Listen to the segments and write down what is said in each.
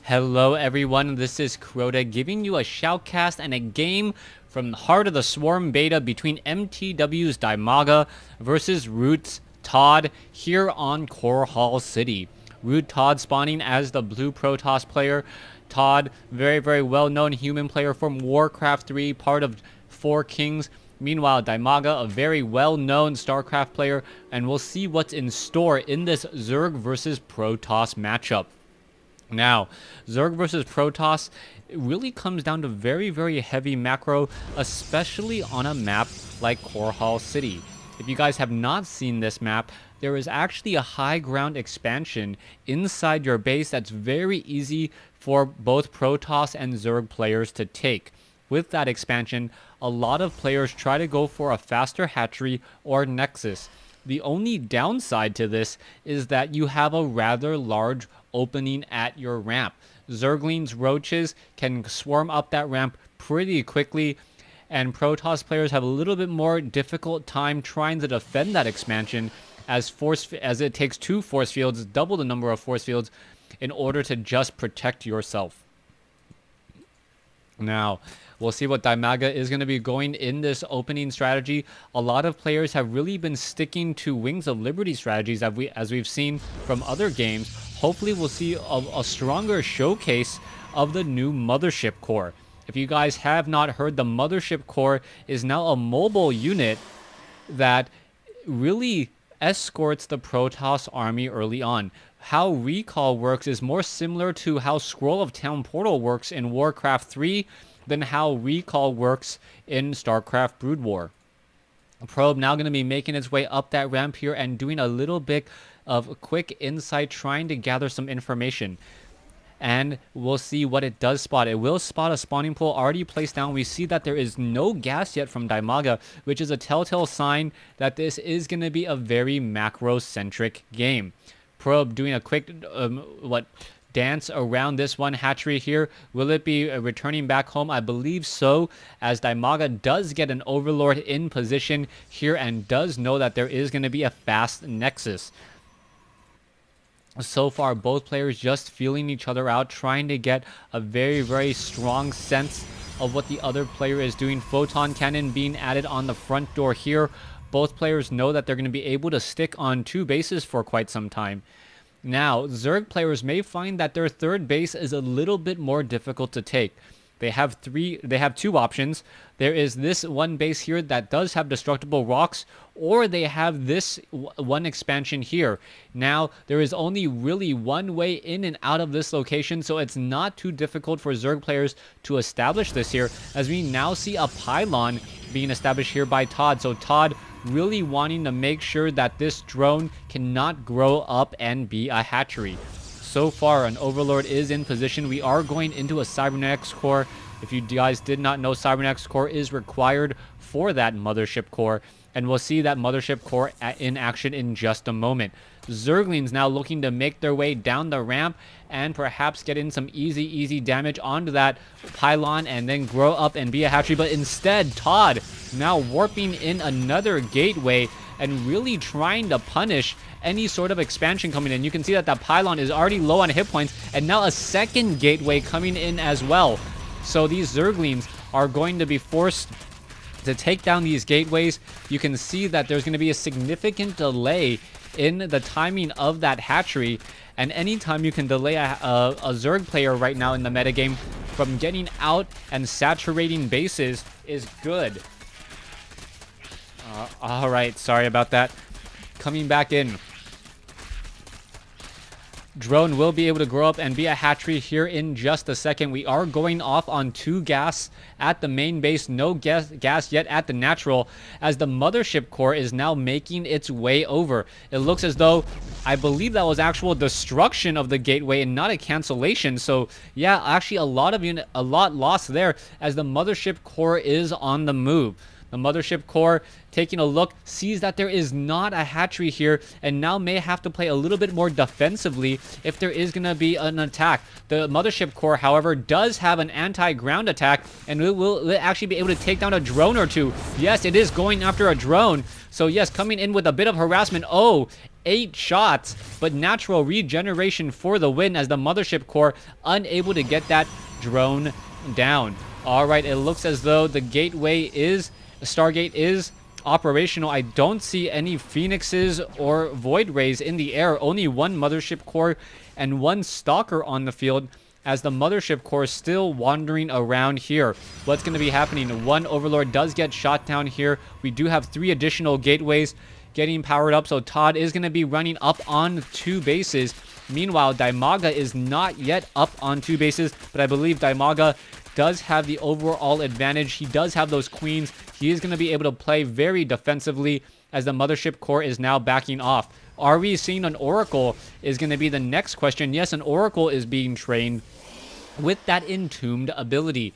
Hello everyone, this is Crota giving you a shoutcast and a game from the heart of the Swarm beta between MTW's Dimaga versus Root's ToD here on Core Hall City. Root ToD spawning as the blue Protoss player. ToD, very well-known human player from Warcraft 3, part of Four Kings. Meanwhile, Dimaga, a very well-known StarCraft player, and we'll see what's in store in this Zerg versus Protoss matchup. Now, Zerg versus Protoss, it really comes down to very heavy macro, especially on a map like Core Hall City. If you guys have not seen this map, there is actually a high ground expansion inside your base that's very easy for both Protoss and Zerg players to take. With that expansion, a lot of players try to go for a faster hatchery or nexus. The only downside to this is that you have a rather large opening at your ramp. Zerglings, roaches can swarm up that ramp pretty quickly, and Protoss players have a little bit more difficult time trying to defend that expansion as it takes 2 force fields, double the number of force fields, in order to just protect yourself. Now, we'll see what Dimaga is going to be going in this opening strategy. A lot of players have really been sticking to Wings of Liberty strategies as we've seen from other games. Hopefully, we'll see a stronger showcase of the new Mothership Core. If you guys have not heard, the Mothership Core is now a mobile unit that really escorts the Protoss army early on. How Recall works is more similar to how Scroll of Town Portal works in Warcraft 3 than how Recall works in StarCraft Brood War. Probe now going to be making its way up that ramp here and doing a little bit of quick insight, trying to gather some information. And we'll see what it does spot. It will spot a spawning pool already placed down. We see that there is no gas yet from Dimaga, which is a telltale sign that this is going to be a very macro-centric game. Probe doing a quick dance around this one hatchery here. Will it be returning back home? I believe so, as Dimaga does get an Overlord in position here and does know that there is going to be a fast nexus. So far, both players just feeling each other out, trying to get a very strong sense of what the other player is doing. Photon cannon being added on the front door here. Both players know that they're going to be able to stick on 2 bases for quite some time. Now, Zerg players may find that their third base is a little bit more difficult to take. They have 2 options. There is this one base here that does have destructible rocks, or they have this one expansion here. Now, there is only really one way in and out of this location, so it's not too difficult for Zerg players to establish this here, as we now see a pylon being established here by ToD. So ToD really wanting to make sure that this drone cannot grow up and be a hatchery. So far, an Overlord is in position. We are going into a Cybernetics core. If you guys did not know, Cybernetics core is required for that Mothership core, and we'll see that Mothership core in action in just a moment. Zerglings now looking to make their way down the ramp and perhaps get in some easy damage onto that pylon and then grow up and be a hatchery. But instead, ToD now warping in another gateway and really trying to punish any sort of expansion coming in. You can see that that pylon is already low on hit points, and now a second gateway coming in as well. So these Zerglings are going to be forced to take down these gateways. You can see that there's going to be a significant delay in the timing of that hatchery, and anytime you can delay a Zerg player right now in the metagame from getting out and saturating bases is good. Alright, sorry about that. Coming back in. Drone will be able to grow up and be a hatchery here in just a second. We are going off on 2 gas at the main base. No gas yet at the natural, as the Mothership Core is now making its way over. It looks as though, I believe that was actual destruction of the gateway and not a cancellation. So yeah, actually a lot lost there, as the Mothership Core is on the move. The Mothership Core, taking a look, sees that there is not a hatchery here, and now may have to play a little bit more defensively if there is going to be an attack. The Mothership Core, however, does have an anti-ground attack, and it will actually be able to take down a drone or two. Yes, it is going after a drone. So yes, coming in with a bit of harassment. Oh, 8 shots, but natural regeneration for the win as the Mothership Core unable to get that drone down. All right, it looks as though the Stargate is operational. I don't see any Phoenixes or Void Rays in the air. Only one Mothership Core and one Stalker on the field, as the Mothership Core is still wandering around here. What's going to be happening? One Overlord does get shot down here. We do have 3 additional gateways getting powered up, so ToD is going to be running up on 2 bases. Meanwhile, Dimaga is not yet up on 2 bases, but I believe Dimaga does have the overall advantage. He does have those queens. He is going to be able to play very defensively as the Mothership Core is now backing off. Are we seeing an Oracle is going to be the next question. Yes, an Oracle is being trained with that Entombed ability.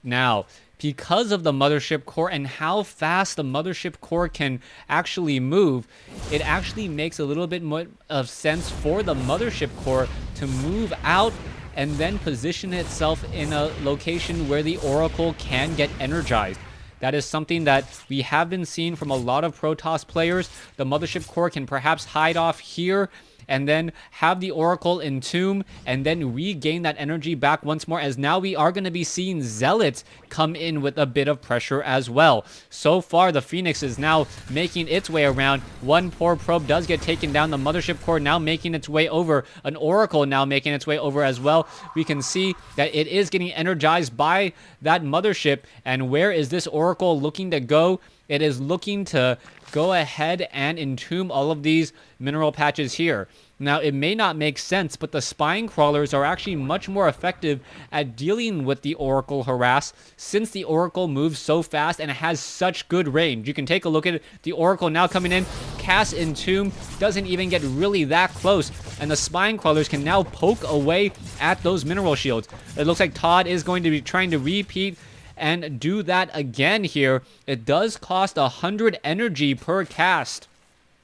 Now, because of the Mothership Core and how fast the Mothership Core can actually move, it actually makes a little bit more of sense for the Mothership Core to move out and then position itself in a location where the Oracle can get energized. That is something that we have been seeing from a lot of Protoss players. The Mothership Core can perhaps hide off here and then have the Oracle entomb and then regain that energy back once more, as now we are going to be seeing Zealots come in with a bit of pressure as well. So far, the Phoenix is now making its way around. One poor probe does get taken down. The Mothership Core now making its way over. An Oracle now making its way over as well. We can see that it is getting energized by that Mothership. And where is this Oracle looking to go? It is looking to go ahead and entomb all of these mineral patches here. Now, it may not make sense, but the Spine Crawlers are actually much more effective at dealing with the Oracle harass, since the Oracle moves so fast and it has such good range. You can take a look at it. The Oracle now coming in, cast Entomb, doesn't even get really that close, and the Spine Crawlers can now poke away at those mineral shields. It looks like ToD is going to be trying to repeat and do that again here. It does cost 100 energy per cast.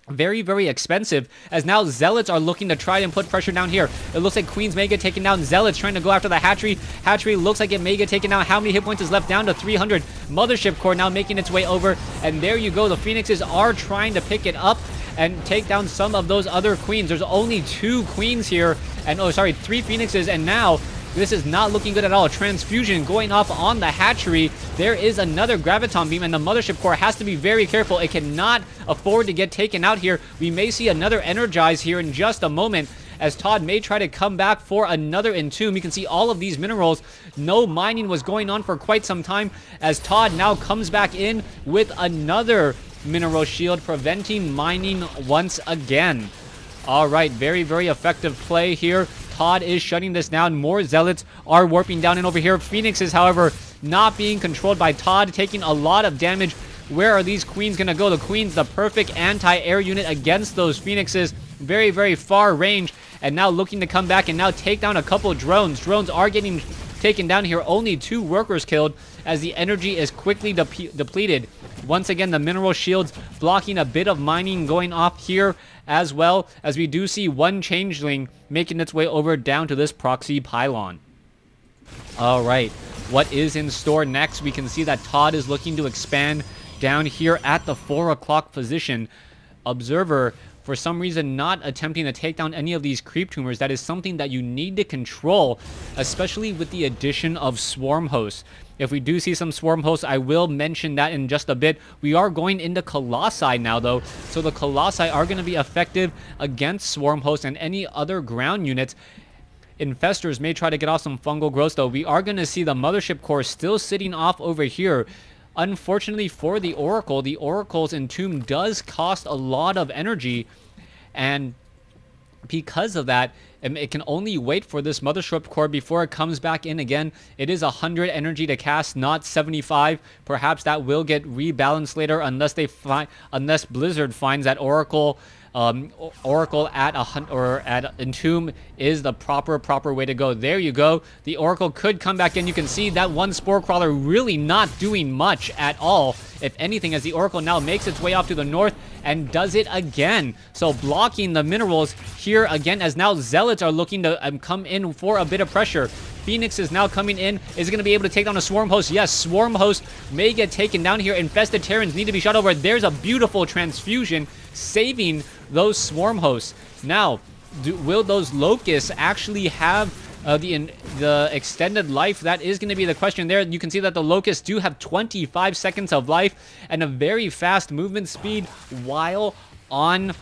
Very, very expensive, as now Zealots are looking to try and put pressure down here. It looks like Queens may get taken down. Zealots trying to go after the Hatchery. Hatchery looks like it may get taken down. How many hit points is left? Down to 300. Mothership Core now making its way over, and there you go. The Phoenixes are trying to pick it up and take down some of those other queens. There's only 2 queens here, and 3 Phoenixes, and now this is not looking good at all. Transfusion going off on the Hatchery. There is another Graviton Beam, and the Mothership Core has to be very careful. It cannot afford to get taken out here. We may see another Energize here in just a moment, as ToD may try to come back for another Entomb. You can see all of these minerals. No mining was going on for quite some time, as ToD now comes back in with another mineral shield, preventing mining once again. All right, very, very effective play here. ToD is shutting this down. More Zealots are warping down in over here. Phoenixes, however, not being controlled by ToD, taking a lot of damage. Where are these queens going to go? The queens, the perfect anti-air unit against those Phoenixes. Very, very far range. And now looking to come back and now take down a couple drones. Drones are getting taken down here. Only 2 workers killed, as the energy is quickly depleted. Once again, the mineral shields blocking a bit of mining going off here, as well as we do see one changeling making its way over down to this proxy pylon. All right, what is in store next? We can see that ToD is looking to expand down here at the 4 o'clock position. Observer, for some reason, not attempting to take down any of these creep tumors. That is something that you need to control, especially with the addition of Swarm Hosts. If we do see some Swarm Hosts, I will mention that in just a bit. We are going into Colossi now, though, so the Colossi are going to be effective against Swarm Hosts and any other ground units. Infestors may try to get off some fungal growth, though. We are going to see the Mothership Core still sitting off over here. Unfortunately for the Oracle, the Oracle's Entomb does cost a lot of energy, and because of that, it can only wait for this Mothership Core before it comes back in again. It is 100 energy to cast, not 75. Perhaps that will get rebalanced later, unless Blizzard finds that Oracle Oracle at a hunt or at Entomb is the proper way to go. There you go. The Oracle could come back in. You can see that one Spore Crawler really not doing much at all, if anything, as the Oracle now makes its way off to the north and does it again. So blocking the minerals here again, as now Zealots are looking to come in for a bit of pressure. Phoenix is now coming in. Is it going to be able to take down a Swarm Host? Yes, Swarm Host may get taken down here. Infested Terrans need to be shot over. There's a beautiful transfusion saving those Swarm Hosts. Now, will those Locusts actually have the extended life? That is going to be the question there. You can see that the Locusts do have 25 seconds of life and a very fast movement speed while on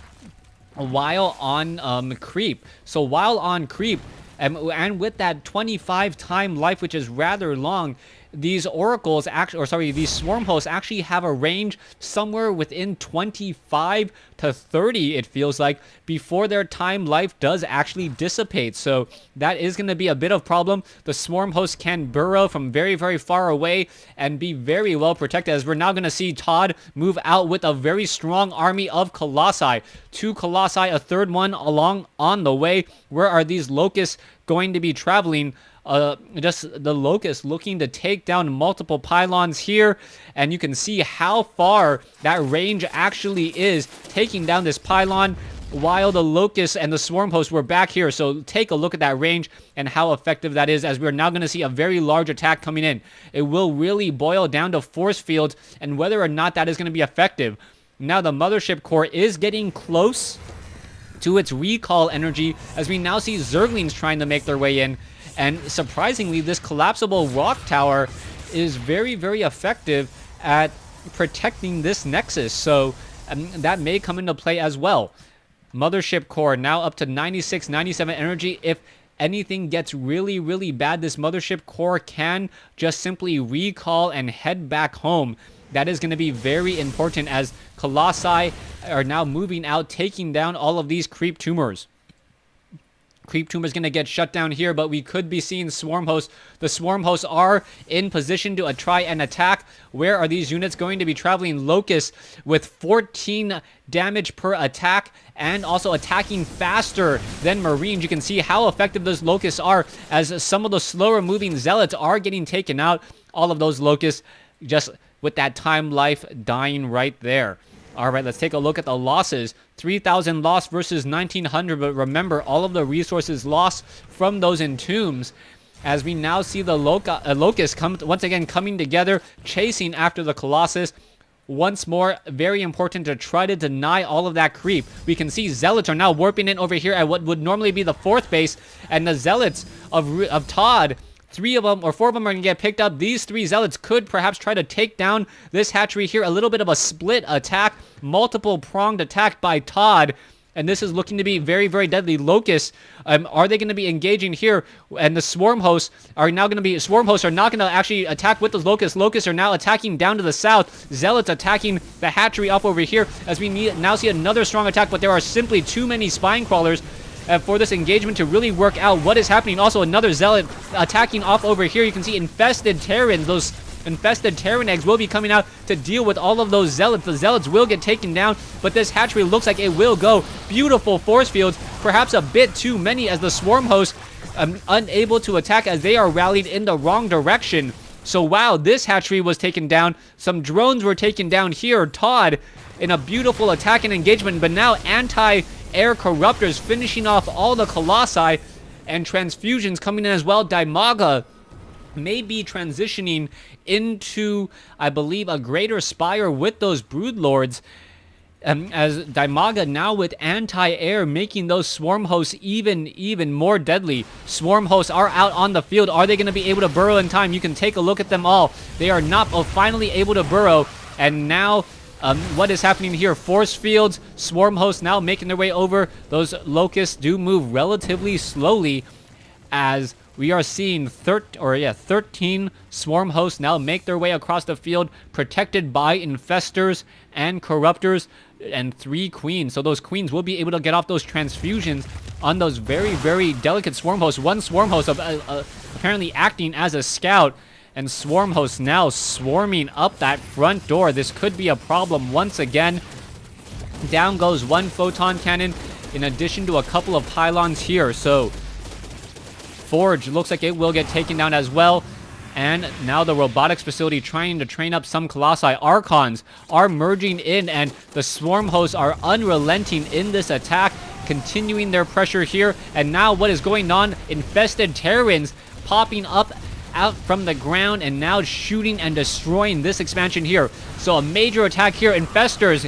creep. So while on creep, and with that 25 time life, which is rather long, these oracles these swarm hosts actually have a range somewhere within 25 to 30, it feels like, before their time life does actually dissipate. So that is going to be a bit of problem. The swarm host can burrow from very far away and be very well protected, as we're now going to see ToD move out with a very strong army of Colossi. 2 Colossi, a third one along on the way. Where are these Locusts going to be traveling? Just the Locust looking to take down multiple pylons here, and you can see how far that range actually is, taking down this pylon while the Locust and the Swarm Host were back here. So take a look at that range and how effective that is, as we're now going to see a very large attack coming in. It will really boil down to force fields and whether or not that is going to be effective. Now the Mothership Core is getting close to its recall energy, as we now see Zerglings trying to make their way in. And surprisingly, this collapsible rock tower is very effective at protecting this Nexus. So that may come into play as well. Mothership Core now up to 96, 97 energy. If anything gets really bad, this Mothership Core can just simply recall and head back home. That is going to be very important, as Colossi are now moving out, taking down all of these Creep Tumors. Creep Tumor is going to get shut down here, but we could be seeing Swarm Hosts. The Swarm Hosts are in position to try and attack. Where are these units going to be traveling? Locust with 14 damage per attack and also attacking faster than Marines. You can see how effective those Locusts are, as some of the slower moving Zealots are getting taken out. All of those Locusts just with that time life dying right there. All right, let's take a look at the losses. 3,000 lost versus 1,900, but remember, all of the resources lost from those entombs, as we now see the Locusts once again coming together, chasing after the Colossus. Once more, very important to try to deny all of that creep. We can see Zealots are now warping in over here at what would normally be the 4th base, and the Zealots of ToD, 3 of them or 4 of them are going to get picked up. These 3 Zealots could perhaps try to take down this hatchery here. A little bit of a split attack, multiple pronged attack by ToD, and this is looking to be very deadly. Locusts, are they going to be engaging here? And the Swarm Hosts are now going to be... Swarm Hosts are not going to actually attack with those Locusts. Locusts are now attacking down to the south. Zealots attacking the hatchery up over here, as we now see another strong attack, but there are simply too many Spine Crawlers for this engagement to really work out what is happening. Also, another Zealot attacking off over here. You can see infested Terrans. Those infested Terran eggs will be coming out to deal with all of those Zealots. The Zealots will get taken down, but this hatchery looks like it will go. Beautiful force fields, perhaps a bit too many, as the Swarm Hosts unable to attack, as they are rallied in the wrong direction. So wow, this hatchery was taken down. Some drones were taken down here. ToD in a beautiful attack and engagement, but now anti-air corruptors finishing off all the Colossi, and transfusions coming in as well. Dimaga may be transitioning into, I believe, a greater spire with those Broodlords, as Dimaga now with anti-air making those Swarm Hosts even more deadly. Swarm Hosts are out on the field. Are they going to be able to burrow in time? You can take a look at them all. They are not finally able to burrow, and now what is happening here? Force fields, Swarm Hosts now making their way over. Those Locusts do move relatively slowly, as we are seeing 13 Swarm Hosts now make their way across the field, protected by Infestors and Corruptors, and 3 Queens. So those Queens will be able to get off those transfusions on those very delicate Swarm Hosts. One Swarm Host apparently acting as a scout, and Swarm Hosts now swarming up that front door. This could be a problem once again. Down goes one photon cannon in addition to a couple of pylons here. So Forge looks like it will get taken down as well. And now the robotics facility trying to train up some colossi. Archons are merging in, and the swarm hosts are unrelenting in this attack, continuing their pressure here. And now what is going on? Infested Terrans popping up out from the ground and now shooting and destroying this expansion here. So a major attack here. Infestors,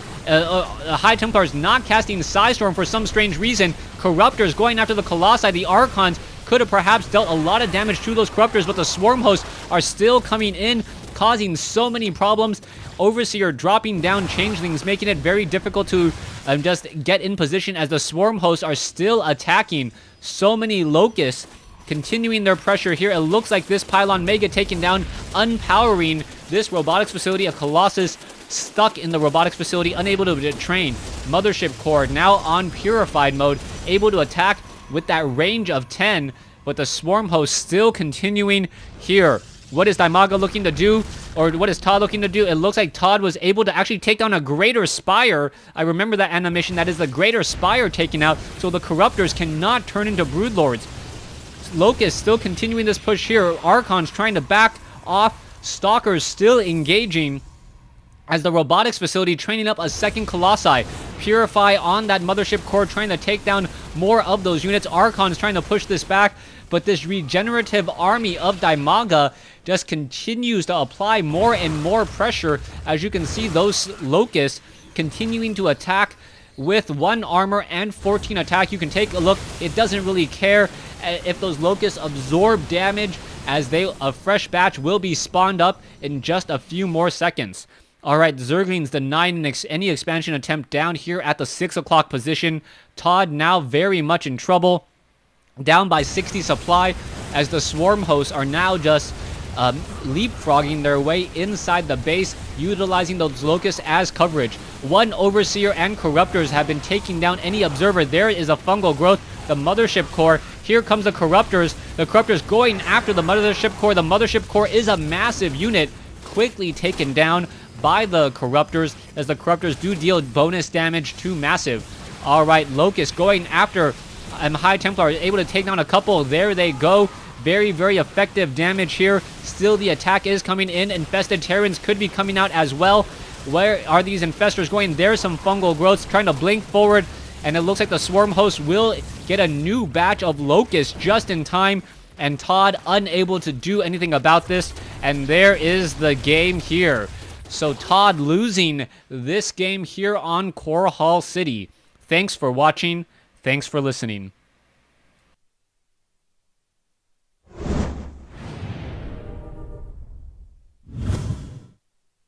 High Templars not casting Psystorm for some strange reason. Corruptors going after the Colossi. The Archons could have perhaps dealt a lot of damage to those Corruptors, but the Swarm hosts are still coming in, causing so many problems. Overseer dropping down Changelings, making it very difficult to just get in position as the Swarm hosts are still attacking. So many Locusts continuing their pressure here. It looks like this pylon may get taken down, unpowering this robotics facility. A Colossus stuck in the robotics facility, unable to train. Mothership Core now on purified mode, able to attack with that range of 10, but the Swarm host still continuing here. What is Dimaga looking to do? Or what is ToD looking to do? It looks like ToD was able to actually take down a Greater Spire. I remember that animation. That is the Greater Spire taken out, so the Corruptors cannot turn into Broodlords. Locust still continuing this push here. Archons trying to back off. Stalkers still engaging as the robotics facility training up a second Colossi. Purify on that Mothership Core trying to take down more of those units. Archons trying to push this back, but this regenerative army of Dimaga just continues to apply more and more pressure. As you can see, those Locusts continuing to attack with 1 armor and 14 attack. You can take a look. It doesn't really care if those Locusts absorb damage, as a fresh batch will be spawned up in just a few more seconds. Alright, Zerglings denying any expansion attempt down here at the 6 o'clock position. ToD now very much in trouble, down by 60 supply, as the Swarm hosts are now just leapfrogging their way inside the base, utilizing those Locusts as coverage. 1 Overseer and Corruptors have been taking down any observer. There is a fungal growth. The Mothership Core. Here comes the Corruptors. The Corruptors going after the Mothership Core. The Mothership Core is a massive unit, quickly taken down by the Corruptors, as the Corruptors do deal bonus damage to Massive. Alright, Locust going after High Templar, able to take down a couple. There they go. Very, very effective damage here. Still, the attack is coming in. Infested Terrans could be coming out as well. Where are these Infestors going? There's some fungal growths trying to blink forward, and it looks like the Swarm host will get a new batch of Locusts just in time, and ToD unable to do anything about this. And there is the game here. So ToD losing this game here on Core Hall City. Thanks for watching. Thanks for listening.